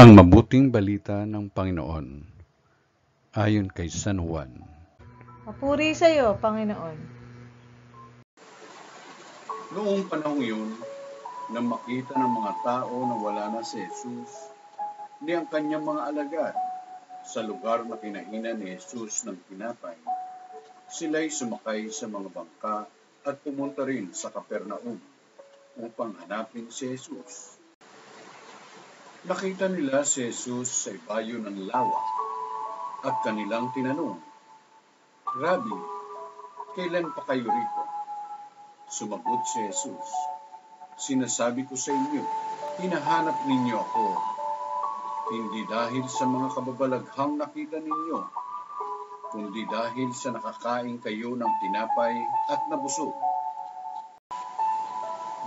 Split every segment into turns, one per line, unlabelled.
Ang mabuting balita ng Panginoon ayon kay San Juan.
Papuri sa iyo, Panginoon.
Noong panahon yun, nang makita ng mga tao na wala na si Jesus, ni ang kanyang mga alagad sa lugar na kinainan ni Jesus ng tinapay, sila'y sumakay sa mga bangka at pumunta rin sa Capernaum upang hanapin si Jesus. Nakita nila si Jesus sa ibayo ng lawa at kanilang tinanong, "Rabi, kailan pa kayo rito?" Sumagot si Jesus, "Sinasabi ko sa inyo, hinahanap ninyo ako, hindi dahil sa mga kababalaghang nakita ninyo, kundi dahil sa nakakain kayo ng tinapay at nabusog.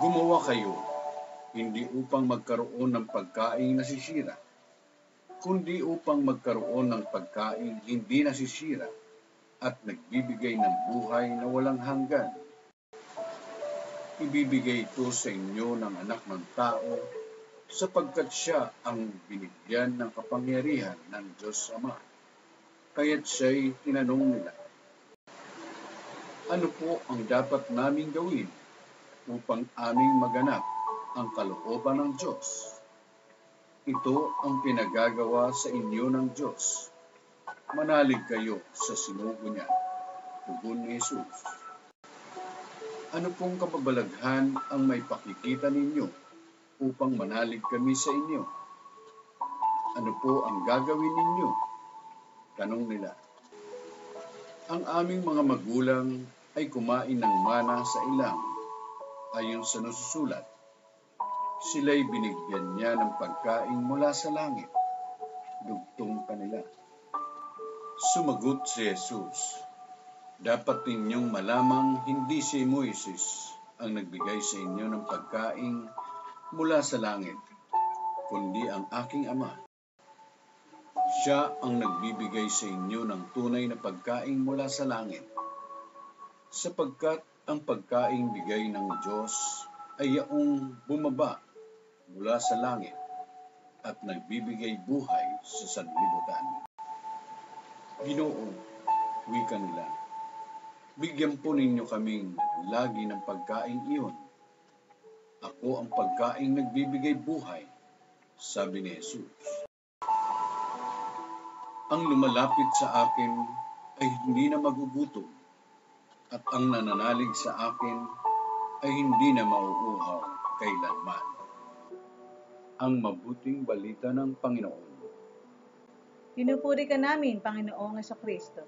Gumawa kayo, hindi upang magkaroon ng pagkaing nasisira, kundi upang magkaroon ng pagkaing hindi nasisira at nagbibigay ng buhay na walang hanggan. Ibibigay ito sa inyo ng Anak ng Tao, sapagkat siya ang binigyan ng kapangyarihan ng Diyos Ama." Kaya't siya'y tinanong nila, "Ano po ang dapat naming gawin upang aming maganap ang kalooban ng Diyos?" "Ito ang pinagagawa sa inyo ng Diyos. Manalig kayo sa sinugo niya," tugon ni Jesus. "Ano pong kababalaghan ang may pakikita ninyo upang manalig kami sa inyo? Ano po ang gagawin ninyo?" Tanong nila. "Ang aming mga magulang ay kumain ng mana sa ilang, ayon sa nasusulat, sila'y binigyan niya ng pagkain mula sa langit." Dugtong kanila. Sumagot si Jesus, "Dapat ninyong malamang hindi si Moises ang nagbigay sa inyo ng pagkain mula sa langit, kundi ang aking Ama. Siya ang nagbibigay sa inyo ng tunay na pagkain mula sa langit, sapagkat ang pagkaing bigay ng Diyos ay yaong bumaba mula sa langit at nagbibigay buhay sa sanlibutan." "Ginoo," wika nila, "bigyan po ninyo kaming lagi ng pagkaing iyon." "Ako ang pagkaing nagbibigay buhay," sabi ni Jesus. "Ang lumalapit sa akin ay hindi na magugutom, at ang nananalig sa akin ay hindi na mauuhaw kailanman." Ang mabuting balita ng Panginoon.
Pinupuri ka namin, Panginoong Jesucristo.